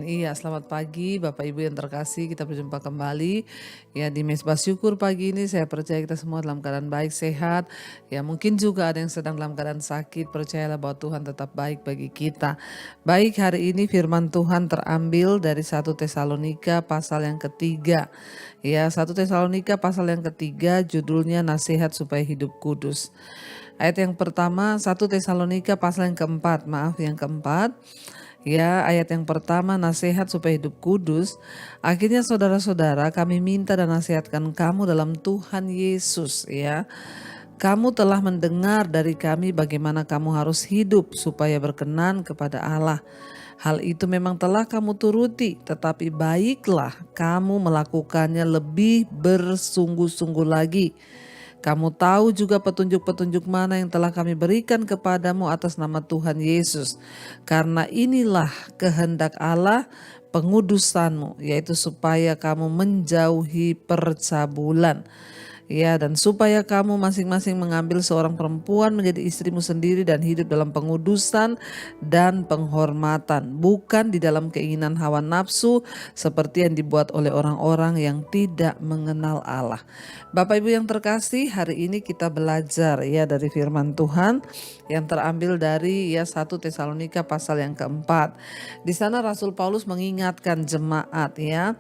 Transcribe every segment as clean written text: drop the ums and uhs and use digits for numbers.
Iya, selamat pagi Bapak Ibu yang terkasih. Kita berjumpa kembali ya di Mezbah Syukur pagi ini. Saya percaya kita semua dalam keadaan baik, sehat. Ya, mungkin juga ada yang sedang dalam keadaan sakit. Percayalah bahwa Tuhan tetap baik bagi kita. Baik, hari ini firman Tuhan terambil dari 1 Tesalonika pasal yang ketiga. Ya, 1 Tesalonika pasal yang ketiga, judulnya Nasihat Supaya Hidup Kudus. Ayat yang pertama, 1 Tesalonika pasal yang keempat, yang keempat. Ya, ayat yang pertama, nasihat supaya hidup kudus. Akhirnya saudara-saudara, kami minta dan nasihatkan kamu dalam Tuhan Yesus, ya. Kamu telah mendengar dari kami bagaimana kamu harus hidup supaya berkenan kepada Allah. Hal itu memang telah kamu turuti, tetapi baiklah kamu melakukannya lebih bersungguh-sungguh lagi. Kamu tahu juga petunjuk-petunjuk mana yang telah kami berikan kepadamu atas nama Tuhan Yesus. Karena inilah kehendak Allah pengudusanmu, yaitu supaya kamu menjauhi percabulan. Ya, dan supaya kamu masing-masing mengambil seorang perempuan menjadi istrimu sendiri dan hidup dalam pengudusan dan penghormatan, bukan di dalam keinginan hawa nafsu seperti yang dibuat oleh orang-orang yang tidak mengenal Allah. Bapak Ibu yang terkasih, hari ini kita belajar ya dari firman Tuhan yang terambil dari 1 Tesalonika pasal yang keempat. Di sana Rasul Paulus mengingatkan jemaat ya.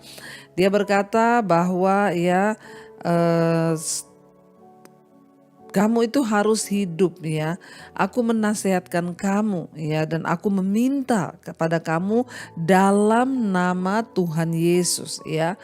Dia berkata bahwa eh, kamu itu harus hidup ya. Aku menasehatkan kamu ya, dan aku meminta kepada kamu dalam nama Tuhan Yesus ya.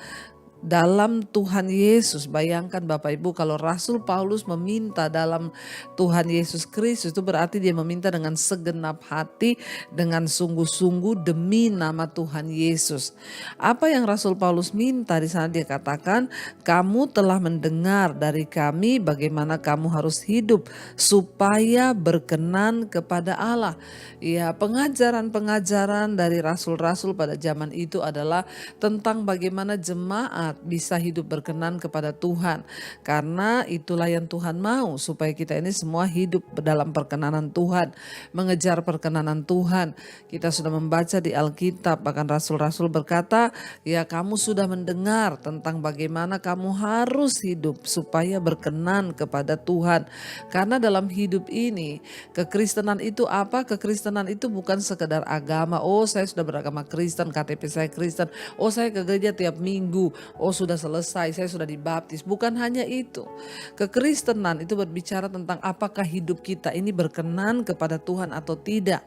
Dalam Tuhan Yesus, bayangkan Bapak Ibu, kalau Rasul Paulus meminta dalam Tuhan Yesus Kristus, itu berarti dia meminta dengan segenap hati, dengan sungguh-sungguh demi nama Tuhan Yesus. Apa yang Rasul Paulus minta di sana, dia katakan, kamu telah mendengar dari kami bagaimana kamu harus hidup supaya berkenan kepada Allah. Ya, pengajaran-pengajaran dari rasul-rasul pada zaman itu adalah tentang bagaimana jemaat bisa hidup berkenan kepada Tuhan. Karena itulah yang Tuhan mau, supaya kita ini semua hidup dalam perkenanan Tuhan, mengejar perkenanan Tuhan. Kita sudah membaca di Alkitab, bahkan rasul-rasul berkata, ya kamu sudah mendengar tentang bagaimana kamu harus hidup supaya berkenan kepada Tuhan. Karena dalam hidup ini, kekristenan itu apa? Kekristenan itu bukan sekedar agama. Oh, saya sudah beragama Kristen, KTP saya Kristen. Oh, saya ke gereja tiap minggu. Oh, sudah selesai, saya sudah dibaptis. Bukan hanya itu. Kekristenan itu berbicara tentang apakah hidup kita ini berkenan kepada Tuhan atau tidak.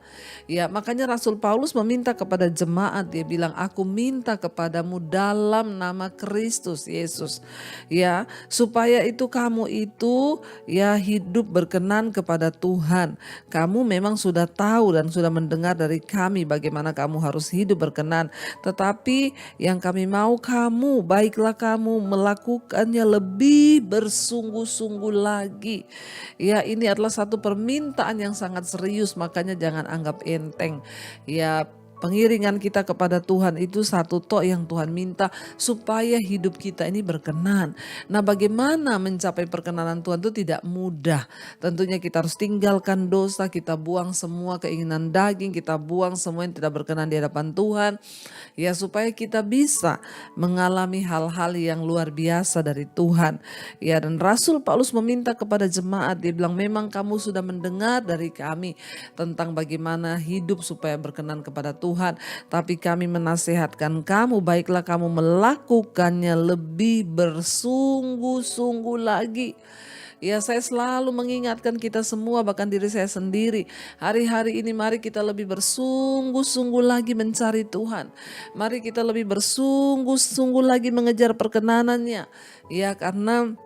Ya, makanya Rasul Paulus meminta kepada jemaat, dia bilang, aku minta kepadamu dalam nama Kristus Yesus. Ya, supaya itu kamu itu ya hidup berkenan kepada Tuhan. Kamu memang sudah tahu dan sudah mendengar dari kami bagaimana kamu harus hidup berkenan. Tetapi yang kami mau kamu, baiklah kamu melakukannya lebih bersungguh-sungguh lagi. Ya, ini adalah satu permintaan yang sangat serius, makanya jangan anggap enteng. Ya, pengiringan kita kepada Tuhan itu satu tok yang Tuhan minta supaya hidup kita ini berkenan. Nah, bagaimana mencapai perkenanan Tuhan itu tidak mudah. Tentunya kita harus tinggalkan dosa, kita buang semua keinginan daging, kita buang semua yang tidak berkenan di hadapan Tuhan. Ya, supaya kita bisa mengalami hal-hal yang luar biasa dari Tuhan. Ya, dan Rasul Paulus meminta kepada jemaat, dia bilang, memang kamu sudah mendengar dari kami tentang bagaimana hidup supaya berkenan kepada Tuhan. Tapi kami menasehatkan kamu, baiklah kamu melakukannya lebih bersungguh-sungguh lagi. Ya, saya selalu mengingatkan kita semua, bahkan diri saya sendiri. Hari-hari ini mari kita lebih bersungguh-sungguh lagi mencari Tuhan. Mari kita lebih bersungguh-sungguh lagi mengejar perkenanannya. Ya, karena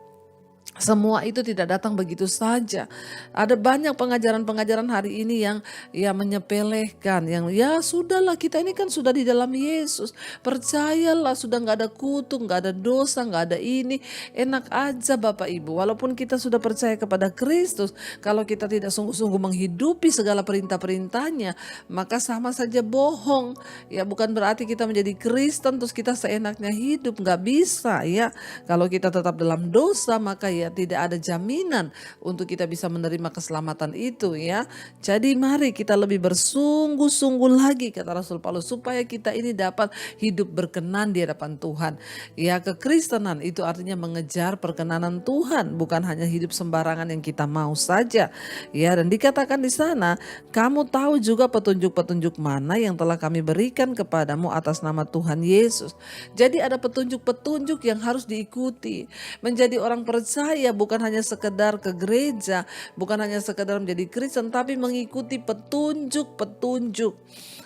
semua itu tidak datang begitu saja. Ada banyak pengajaran-pengajaran hari ini yang menyepelekan, yang ya sudahlah, kita ini kan sudah di dalam Yesus. Percayalah, sudah nggak ada kutuk, nggak ada dosa, nggak ada ini. Enak aja Bapak Ibu. Walaupun kita sudah percaya kepada Kristus, kalau kita tidak sungguh-sungguh menghidupi segala perintah-perintahnya, maka sama saja bohong. Ya, bukan berarti kita menjadi Kristen terus kita seenaknya hidup, nggak bisa ya. Kalau kita tetap dalam dosa, maka ya ya tidak ada jaminan untuk kita bisa menerima keselamatan itu ya. Jadi mari kita lebih bersungguh-sungguh lagi kata Rasul Paulus supaya kita ini dapat hidup berkenan di hadapan Tuhan. Ya, kekristenan itu artinya mengejar perkenanan Tuhan, bukan hanya hidup sembarangan yang kita mau saja. Ya, dan dikatakan di sana, kamu tahu juga petunjuk-petunjuk mana yang telah kami berikan kepadamu atas nama Tuhan Yesus. Jadi ada petunjuk-petunjuk yang harus diikuti. Menjadi orang percaya bukan hanya sekedar ke gereja, bukan hanya sekedar menjadi Kristen, tapi mengikuti petunjuk-petunjuk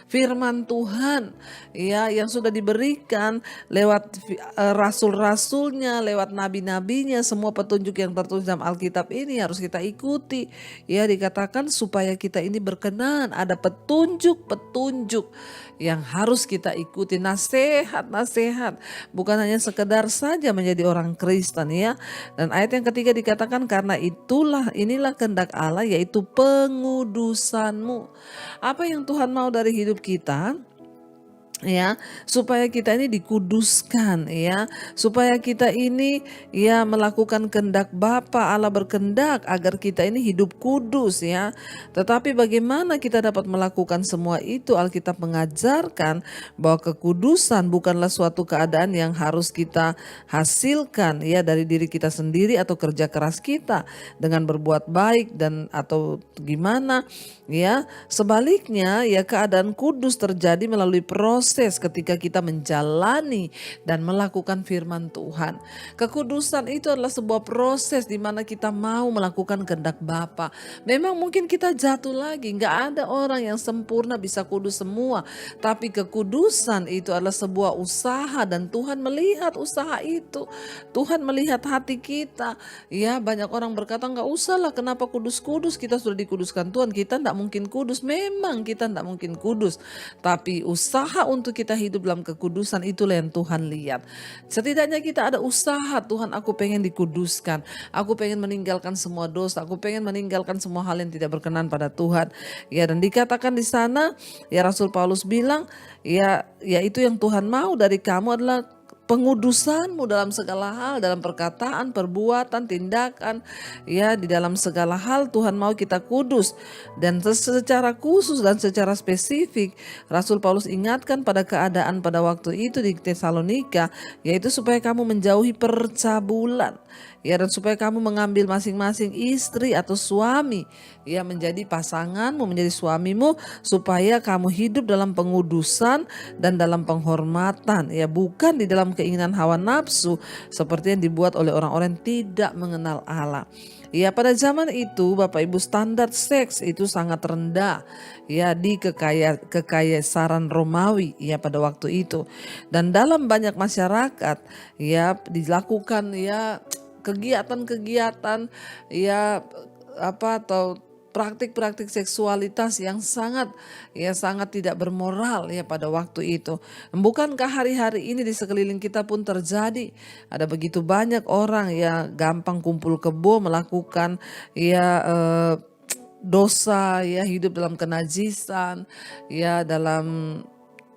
firman Tuhan ya yang sudah diberikan lewat rasul-rasulnya, lewat nabi-nabinya. Semua petunjuk yang tertulis dalam Alkitab ini harus kita ikuti. Ya, dikatakan supaya kita ini berkenan, ada petunjuk-petunjuk yang harus kita ikuti, nasihat-nasihat, bukan hanya sekedar saja menjadi orang Kristen ya. Dan ayat yang ketiga dikatakan karena inilah kehendak Allah yaitu pengudusanmu. Apa yang Tuhan mau dari hidup kita? Ya, supaya kita ini dikuduskan ya, supaya kita ini ya melakukan kehendak Bapa. Allah berkehendak agar kita ini hidup kudus ya. Tetapi bagaimana kita dapat melakukan semua itu? Alkitab mengajarkan bahwa kekudusan bukanlah suatu keadaan yang harus kita hasilkan ya dari diri kita sendiri atau kerja keras kita dengan berbuat baik dan atau gimana ya. Sebaliknya ya, keadaan kudus terjadi melalui proses ketika kita menjalani dan melakukan firman Tuhan. Kekudusan itu adalah sebuah proses di mana kita mau melakukan kehendak Bapa. Memang mungkin kita jatuh lagi, nggak ada orang yang sempurna bisa kudus semua. Tapi kekudusan itu adalah sebuah usaha dan Tuhan melihat usaha itu. Tuhan melihat hati kita. Ya, banyak orang berkata nggak usah lah, kenapa kudus-kudus, kita sudah dikuduskan Tuhan, kita nggak mungkin kudus. Memang kita nggak mungkin kudus, tapi usaha untuk kita hidup dalam kekudusan itulah yang Tuhan lihat. Setidaknya kita ada usaha, Tuhan aku pengen dikuduskan, aku pengen meninggalkan semua dosa, aku pengen meninggalkan semua hal yang tidak berkenan pada Tuhan. Ya, dan dikatakan di sana ya Rasul Paulus bilang ya itu yang Tuhan mau dari kamu adalah pengudusanmu dalam segala hal, dalam perkataan, perbuatan, tindakan, ya di dalam segala hal Tuhan mau kita kudus. Dan secara khusus dan secara spesifik Rasul Paulus ingatkan pada keadaan pada waktu itu di Tesalonika, yaitu supaya kamu menjauhi percabulan. Ya, dan supaya kamu mengambil masing-masing istri atau suami ya menjadi pasanganmu, menjadi suamimu, supaya kamu hidup dalam pengudusan dan dalam penghormatan ya, bukan di dalam keinginan hawa nafsu seperti yang dibuat oleh orang-orang yang tidak mengenal Allah. Ya, pada zaman itu Bapak Ibu, standar seks itu sangat rendah ya di kekaisaran Romawi ya pada waktu itu. Dan dalam banyak masyarakat ya dilakukan ya kegiatan-kegiatan ya atau praktik-praktik seksualitas yang sangat tidak bermoral ya pada waktu itu. Bukankah hari-hari ini di sekeliling kita pun terjadi? Ada begitu banyak orang yang gampang kumpul kebo melakukan dosa ya, hidup dalam kenajisan ya, dalam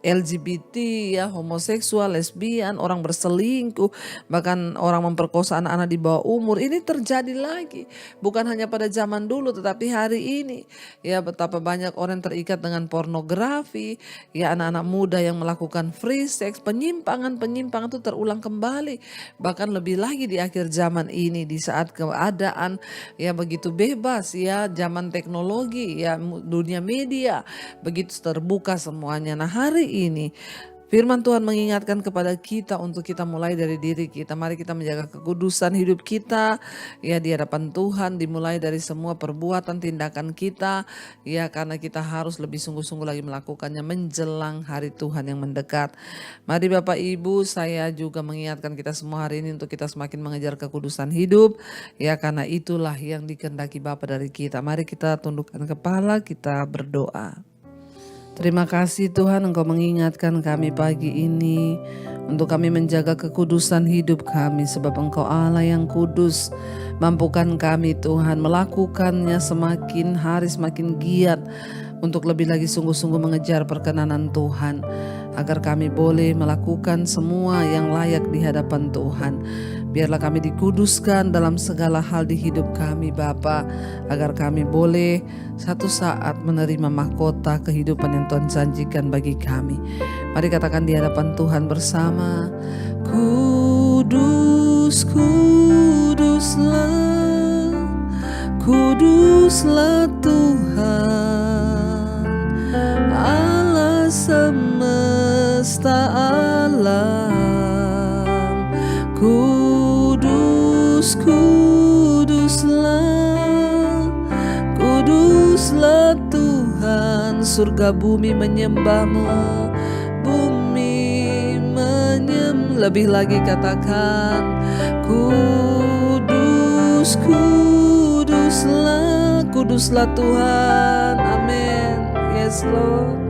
LGBT ya, homoseksual, lesbian, orang berselingkuh, bahkan orang memperkosa anak-anak di bawah umur. Ini terjadi lagi, bukan hanya pada zaman dulu tetapi hari ini ya. Betapa banyak orang terikat dengan pornografi ya, anak-anak muda yang melakukan free sex, penyimpangan itu terulang kembali, bahkan lebih lagi di akhir zaman ini, di saat keadaan ya begitu bebas ya, zaman teknologi ya, dunia media begitu terbuka semuanya. Nah, hari ini firman Tuhan mengingatkan kepada kita untuk kita mulai dari diri kita. Mari kita menjaga kekudusan hidup kita ya di hadapan Tuhan, dimulai dari semua perbuatan tindakan kita ya, karena kita harus lebih sungguh-sungguh lagi melakukannya menjelang hari Tuhan yang mendekat. Mari Bapak Ibu, saya juga mengingatkan kita semua hari ini untuk kita semakin mengejar kekudusan hidup ya, karena itulah yang dikehendaki Bapa dari kita. Mari kita tundukkan kepala, kita berdoa. Terima kasih Tuhan, Engkau mengingatkan kami pagi ini untuk kami menjaga kekudusan hidup kami, sebab Engkau Allah yang kudus. Mampukan kami Tuhan melakukannya semakin hari semakin giat untuk lebih lagi sungguh-sungguh mengejar perkenanan Tuhan. agar kami boleh melakukan semua yang layak di hadapan Tuhan. Biarlah kami dikuduskan dalam segala hal di hidup kami Bapa, agar kami boleh satu saat menerima mahkota kehidupan yang Tuhan janjikan bagi kami. Mari katakan di hadapan Tuhan bersama, kudus, kuduslah, kuduslah Tuhan, Allah semesta alam. Kudus, kuduslah, kuduslah Tuhan, surga bumi menyembah-Mu, bumi lebih lagi katakan, kudus, kuduslah, kuduslah Tuhan. Amin. Yes Lord.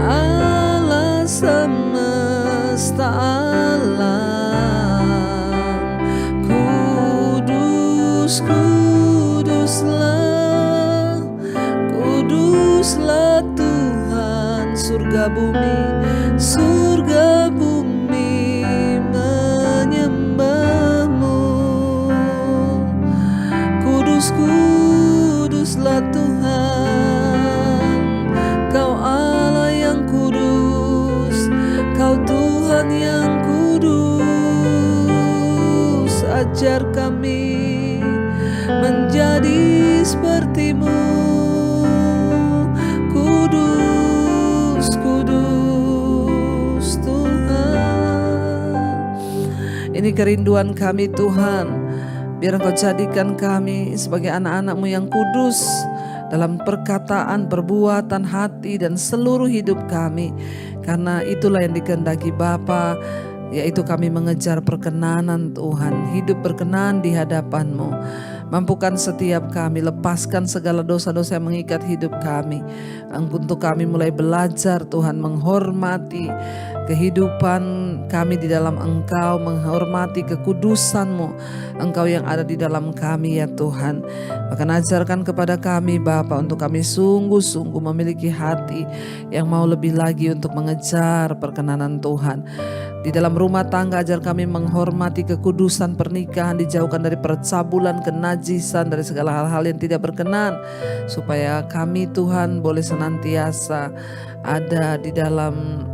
Allah semesta alam, kudus, kuduslah, kuduslah Tuhan, surga bumi, surga bumi menyembah-Mu. Kudus, kuduslah Tuhan, Kau Allah yang kudus, Kau Tuhan yang kudus. Ajar kami menjadi seperti-Mu, kudus, kudus Tuhan. Ini kerinduan kami Tuhan, biar Engkau jadikan kami sebagai anak-anak-Mu yang kudus dalam perkataan, perbuatan, hati, dan seluruh hidup kami. Karena itulah yang dikehendaki Bapa, yaitu kami mengejar perkenanan Tuhan, hidup berkenan di hadapan-Mu. Mampukan setiap kami, lepaskan segala dosa-dosa yang mengikat hidup kami. Untuk kami mulai belajar Tuhan menghormati kehidupan kami di dalam Engkau, menghormati kekudusan-Mu, Engkau yang ada di dalam kami ya Tuhan. Maka ajarkan kepada kami Bapa, untuk kami sungguh-sungguh memiliki hati yang mau lebih lagi untuk mengejar perkenanan Tuhan. Di dalam rumah tangga ajar kami menghormati kekudusan pernikahan, dijauhkan dari percabulan, kenajisan, dari segala hal-hal yang tidak berkenan, supaya kami Tuhan boleh senantiasa ada di dalam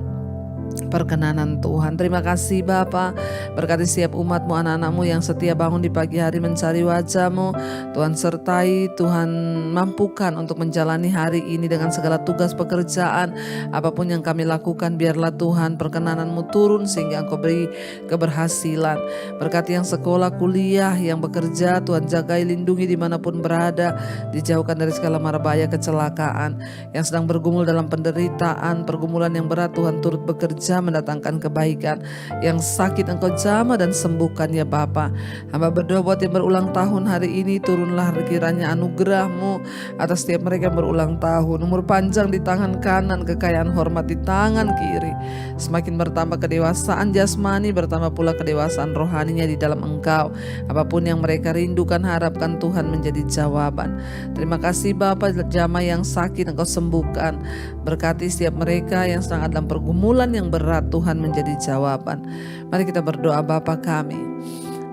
perkenanan Tuhan. Terima kasih Bapa, berkati setiap umat-Mu, anak-anak-Mu yang setia bangun di pagi hari mencari wajah-Mu. Tuhan sertai, Tuhan mampukan untuk menjalani hari ini dengan segala tugas pekerjaan. Apapun yang kami lakukan, biarlah Tuhan perkenanan-Mu turun sehingga Engkau beri keberhasilan. Berkati yang sekolah, kuliah, yang bekerja, Tuhan jagai, lindungi dimanapun berada, dijauhkan dari segala mara bahaya kecelakaan. Yang sedang bergumul dalam penderitaan, pergumulan yang berat, Tuhan turut bekerja mendatangkan kebaikan. Yang sakit Engkau jamah dan sembuhkan ya Bapa. Hamba berdoa buat yang berulang tahun hari ini, turunlah kiranya anugerah-Mu atas setiap mereka yang berulang tahun. Umur panjang di tangan kanan, kekayaan hormat di tangan kiri. Semakin bertambah kedewasaan jasmani, bertambah pula kedewasaan rohaninya di dalam Engkau. Apapun yang mereka rindukan, harapkan Tuhan menjadi jawaban. Terima kasih Bapa, jamaah yang sakit Engkau sembuhkan. Berkati setiap mereka yang sedang dalam pergumulan yang berat, Tuhan menjadi jawaban. Mari kita berdoa. Bapa kami,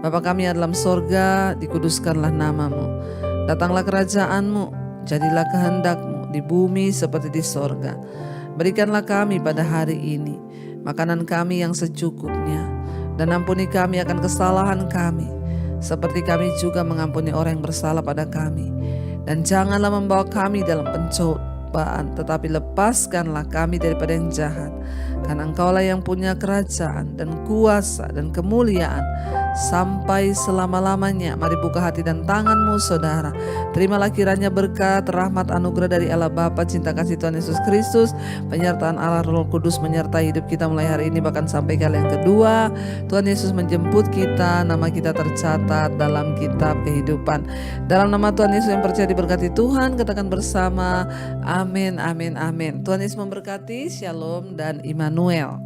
Bapa kami yang dalam sorga, dikuduskanlah nama-Mu. Datanglah kerajaan-Mu, jadilah kehendak-Mu di bumi seperti di sorga. Berikanlah kami pada hari ini makanan kami yang secukupnya, dan ampuni kami akan kesalahan kami, seperti kami juga mengampuni orang yang bersalah pada kami. Dan janganlah membawa kami dalam pencobaan, tetapi lepaskanlah kami daripada yang jahat. Karena Engkaulah yang punya kerajaan dan kuasa dan kemuliaan sampai selama-lamanya. Mari buka hati dan tangan-Mu saudara. Terimalah kiranya berkat, rahmat, anugerah dari Allah Bapa, cinta kasih Tuhan Yesus Kristus, penyertaan Allah Roh Kudus menyertai hidup kita mulai hari ini bahkan sampai kali yang kedua. Tuhan Yesus menjemput kita, nama kita tercatat dalam kitab kehidupan. Dalam nama Tuhan Yesus yang percaya diberkati Tuhan, katakan bersama, amin, amin, amin. Tuhan Yesus memberkati, shalom dan Immanuel.